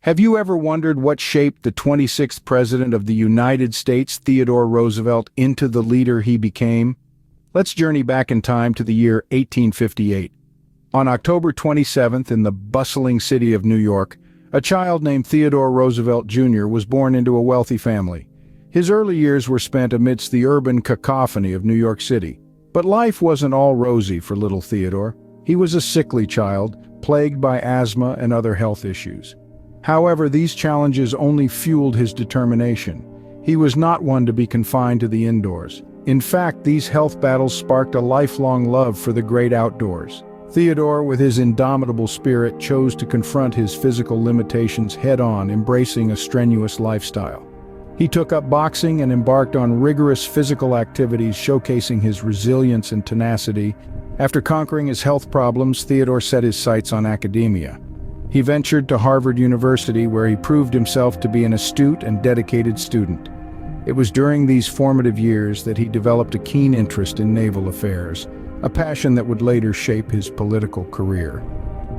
Have you ever wondered what shaped the 26th President of the United States, Theodore Roosevelt, into the leader he became? Let's journey back in time to the year 1858. On October 27th, in the bustling city of New York, a child named Theodore Roosevelt Jr. was born into a wealthy family. His early years were spent amidst the urban cacophony of New York City. But life wasn't all rosy for little Theodore. He was a sickly child, plagued by asthma and other health issues. However, these challenges only fueled his determination. He was not one to be confined to the indoors. In fact, these health battles sparked a lifelong love for the great outdoors. Theodore, with his indomitable spirit, chose to confront his physical limitations head-on, embracing a strenuous lifestyle. He took up boxing and embarked on rigorous physical activities, showcasing his resilience and tenacity. After conquering his health problems, Theodore set his sights on academia. He ventured to Harvard University, where he proved himself to be an astute and dedicated student. It was during these formative years that he developed a keen interest in naval affairs, a passion that would later shape his political career.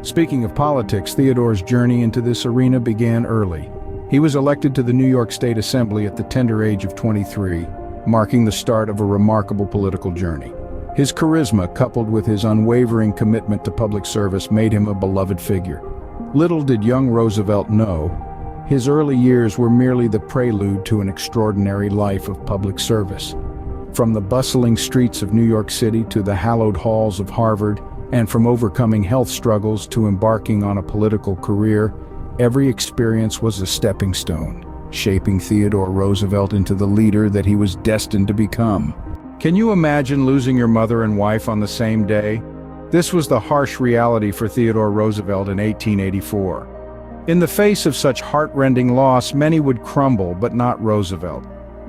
Speaking of politics, Theodore's journey into this arena began early. He was elected to the New York State Assembly at the tender age of 23, marking the start of a remarkable political journey. His charisma, coupled with his unwavering commitment to public service, made him a beloved figure. Little did young Roosevelt know, his early years were merely the prelude to an extraordinary life of public service. From the bustling streets of New York City to the hallowed halls of Harvard, and from overcoming health struggles to embarking on a political career, every experience was a stepping stone, shaping Theodore Roosevelt into the leader that he was destined to become. Can you imagine losing your mother and wife on the same day? This was the harsh reality for Theodore Roosevelt in 1884. In the face of such heart-rending loss, many would crumble, but not Roosevelt.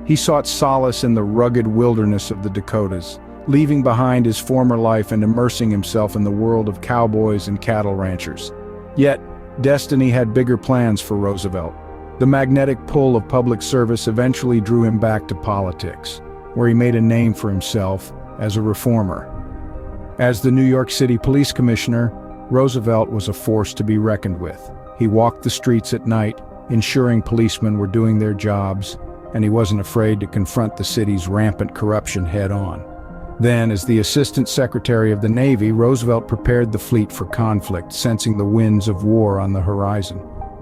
He sought solace in the rugged wilderness of the Dakotas, leaving behind his former life and immersing himself in the world of cowboys and cattle ranchers. Yet, destiny had bigger plans for Roosevelt. The magnetic pull of public service eventually drew him back to politics, where he made a name for himself as a reformer. As the New York City Police Commissioner, Roosevelt was a force to be reckoned with. He walked the streets at night, ensuring policemen were doing their jobs, and he wasn't afraid to confront the city's rampant corruption head-on. Then, as the Assistant Secretary of the Navy, Roosevelt prepared the fleet for conflict, sensing the winds of war on the horizon.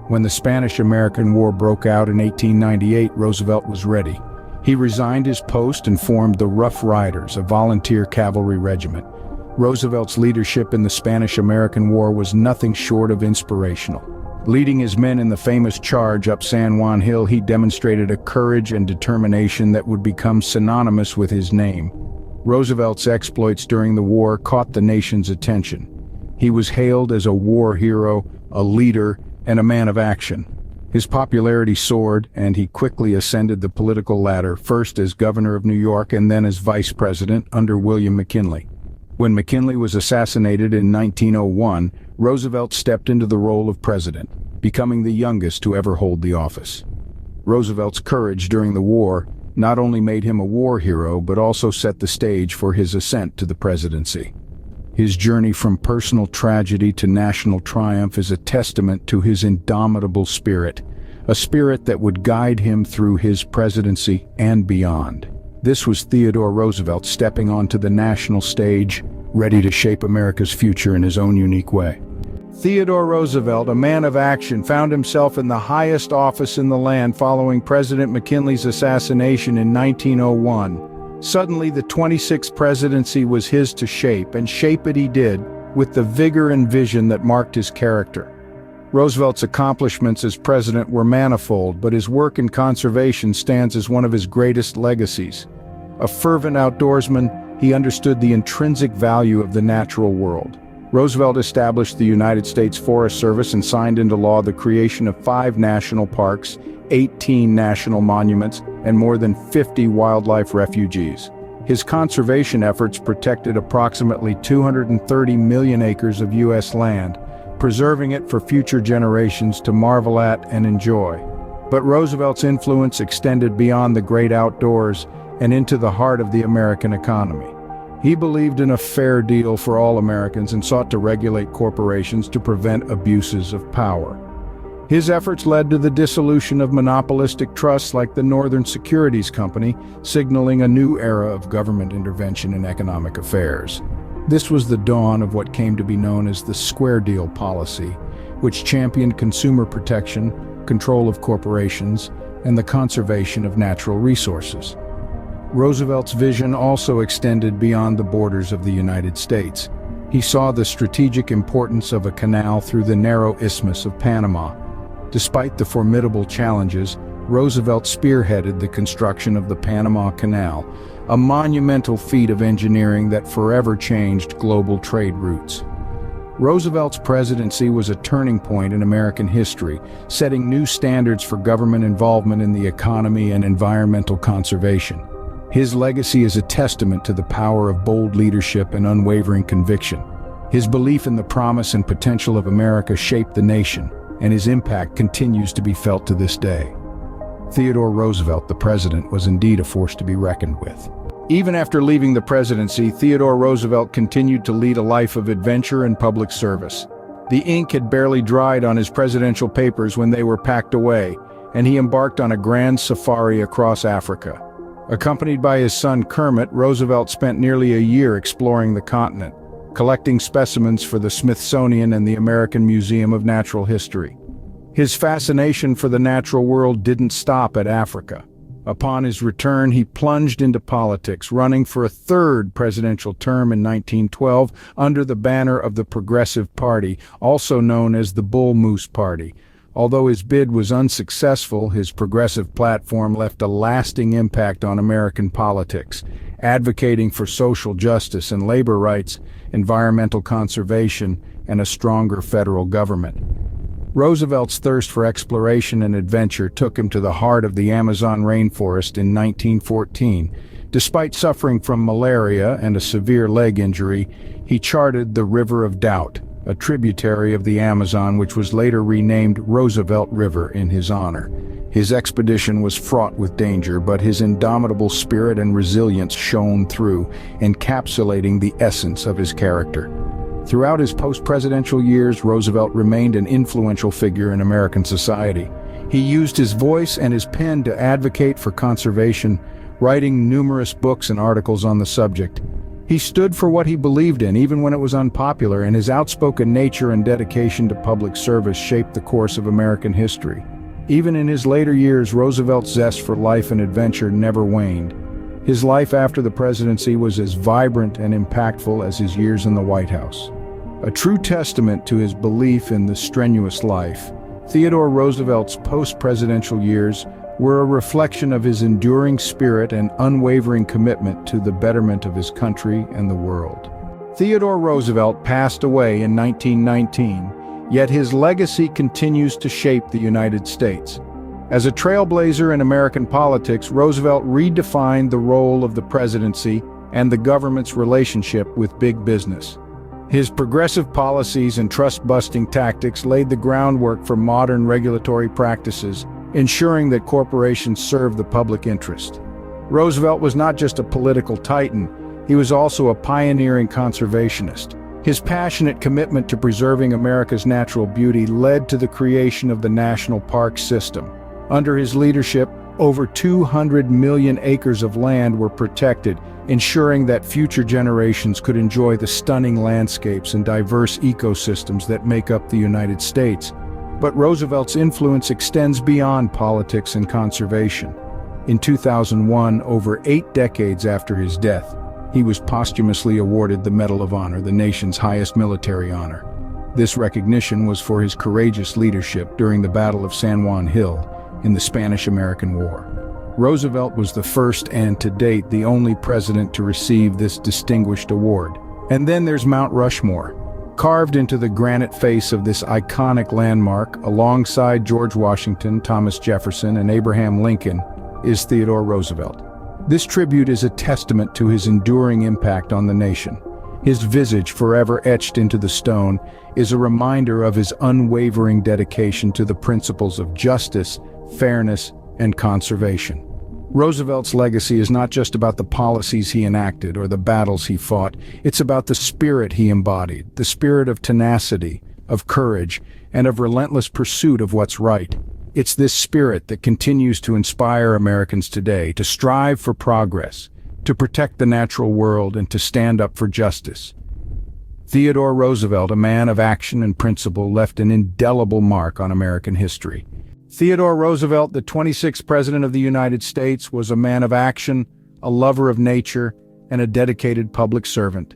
When the Spanish-American War broke out in 1898, Roosevelt was ready. He resigned his post and formed the Rough Riders, a volunteer cavalry regiment. Roosevelt's leadership in the Spanish-American War was nothing short of inspirational. Leading his men in the famous charge up San Juan Hill, he demonstrated a courage and determination that would become synonymous with his name. Roosevelt's exploits during the war caught the nation's attention. He was hailed as a war hero, a leader, and a man of action. His popularity soared, and he quickly ascended the political ladder, first as governor of New York and then as vice president under William McKinley. When McKinley was assassinated in 1901, Roosevelt stepped into the role of president, becoming the youngest to ever hold the office. Roosevelt's courage during the war not only made him a war hero, but also set the stage for his ascent to the presidency. His journey from personal tragedy to national triumph is a testament to his indomitable spirit, a spirit that would guide him through his presidency and beyond. This was Theodore Roosevelt stepping onto the national stage, ready to shape America's future in his own unique way. Theodore Roosevelt, a man of action, found himself in the highest office in the land following President McKinley's assassination in 1901. Suddenly, the 26th presidency was his to shape, and shape it he did, with the vigor and vision that marked his character. Roosevelt's accomplishments as president were manifold, but his work in conservation stands as one of his greatest legacies. A fervent outdoorsman, he understood the intrinsic value of the natural world. Roosevelt established the United States Forest Service and signed into law the creation of 5 national parks, 18 national monuments, and more than 50 wildlife refuges. His conservation efforts protected approximately 230 million acres of U.S. land, preserving it for future generations to marvel at and enjoy. But Roosevelt's influence extended beyond the great outdoors and into the heart of the American economy. He believed in a fair deal for all Americans and sought to regulate corporations to prevent abuses of power. His efforts led to the dissolution of monopolistic trusts like the Northern Securities Company, signaling a new era of government intervention in economic affairs. This was the dawn of what came to be known as the Square Deal policy, which championed consumer protection, control of corporations, and the conservation of natural resources. Roosevelt's vision also extended beyond the borders of the United States. He saw the strategic importance of a canal through the narrow Isthmus of Panama. Despite the formidable challenges, Roosevelt spearheaded the construction of the Panama Canal, a monumental feat of engineering that forever changed global trade routes. Roosevelt's presidency was a turning point in American history, setting new standards for government involvement in the economy and environmental conservation. His legacy is a testament to the power of bold leadership and unwavering conviction. His belief in the promise and potential of America shaped the nation, and his impact continues to be felt to this day. Theodore Roosevelt, the president, was indeed a force to be reckoned with. Even after leaving the presidency, Theodore Roosevelt continued to lead a life of adventure and public service. The ink had barely dried on his presidential papers when they were packed away, and he embarked on a grand safari across Africa. Accompanied by his son Kermit, Roosevelt spent nearly a year exploring the continent, collecting specimens for the Smithsonian and the American Museum of Natural History. His fascination for the natural world didn't stop at Africa. Upon his return, he plunged into politics, running for a third presidential term in 1912 under the banner of the Progressive Party, also known as the Bull Moose Party. Although his bid was unsuccessful, his progressive platform left a lasting impact on American politics, advocating for social justice and labor rights, environmental conservation, and a stronger federal government. Roosevelt's thirst for exploration and adventure took him to the heart of the Amazon rainforest in 1914. Despite suffering from malaria and a severe leg injury, he charted the River of Doubt, a tributary of the Amazon which was later renamed Roosevelt River in his honor. His expedition was fraught with danger, but his indomitable spirit and resilience shone through, encapsulating the essence of his character. Throughout his post-presidential years, Roosevelt remained an influential figure in American society. He used his voice and his pen to advocate for conservation, writing numerous books and articles on the subject. He stood for what he believed in, even when it was unpopular, and his outspoken nature and dedication to public service shaped the course of American history. Even in his later years, Roosevelt's zest for life and adventure never waned. His life after the presidency was as vibrant and impactful as his years in the White House. A true testament to his belief in the strenuous life, Theodore Roosevelt's post-presidential years were a reflection of his enduring spirit and unwavering commitment to the betterment of his country and the world. Theodore Roosevelt passed away in 1919, yet his legacy continues to shape the United States. As a trailblazer in American politics, Roosevelt redefined the role of the presidency and the government's relationship with big business. His progressive policies and trust-busting tactics laid the groundwork for modern regulatory practices, ensuring that corporations serve the public interest. Roosevelt was not just a political titan, he was also a pioneering conservationist. His passionate commitment to preserving America's natural beauty led to the creation of the National Park System. Under his leadership, over 200 million acres of land were protected, ensuring that future generations could enjoy the stunning landscapes and diverse ecosystems that make up the United States. But Roosevelt's influence extends beyond politics and conservation. In 2001, over 8 decades after his death, he was posthumously awarded the Medal of Honor, the nation's highest military honor. This recognition was for his courageous leadership during the Battle of San Juan Hill in the Spanish-American War. Roosevelt was the first and, to date, the only president to receive this distinguished award. And then there's Mount Rushmore. Carved into the granite face of this iconic landmark, alongside George Washington, Thomas Jefferson, and Abraham Lincoln, is Theodore Roosevelt. This tribute is a testament to his enduring impact on the nation. His visage, forever etched into the stone, is a reminder of his unwavering dedication to the principles of justice, fairness, and conservation. Roosevelt's legacy is not just about the policies he enacted or the battles he fought. It's about the spirit he embodied, the spirit of tenacity, of courage, and of relentless pursuit of what's right. It's this spirit that continues to inspire Americans today to strive for progress, to protect the natural world, and to stand up for justice. Theodore Roosevelt, a man of action and principle, left an indelible mark on American history. Theodore Roosevelt, the 26th President of the United States, was a man of action, a lover of nature, and a dedicated public servant.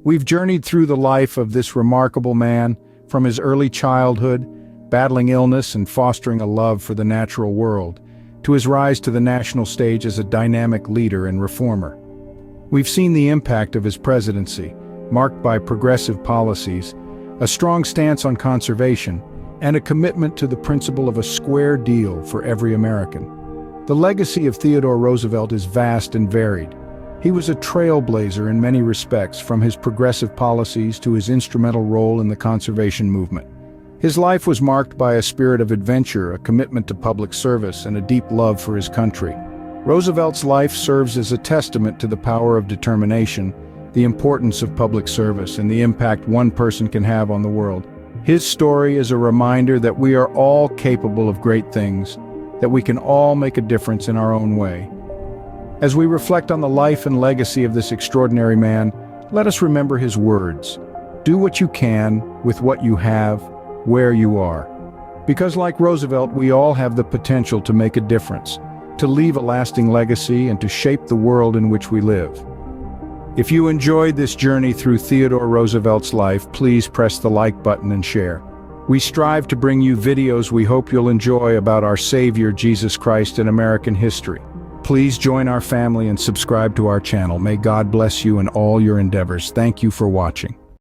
We've journeyed through the life of this remarkable man, from his early childhood, battling illness and fostering a love for the natural world, to his rise to the national stage as a dynamic leader and reformer. We've seen the impact of his presidency, marked by progressive policies, a strong stance on conservation, and a commitment to the principle of a square deal for every American. The legacy of Theodore Roosevelt is vast and varied. He was a trailblazer in many respects, from his progressive policies to his instrumental role in the conservation movement. His life was marked by a spirit of adventure, a commitment to public service, and a deep love for his country. Roosevelt's life serves as a testament to the power of determination, the importance of public service, and the impact one person can have on the world. His story is a reminder that we are all capable of great things, that we can all make a difference in our own way. As we reflect on the life and legacy of this extraordinary man, let us remember his words. Do what you can with what you have, where you are. Because like Roosevelt, we all have the potential to make a difference, to leave a lasting legacy, and to shape the world in which we live. If you enjoyed this journey through Theodore Roosevelt's life, please press the like button and share. We strive to bring you videos we hope you'll enjoy about our Savior, Jesus Christ, and American history. Please join our family and subscribe to our channel. May God bless you in all your endeavors. Thank you for watching.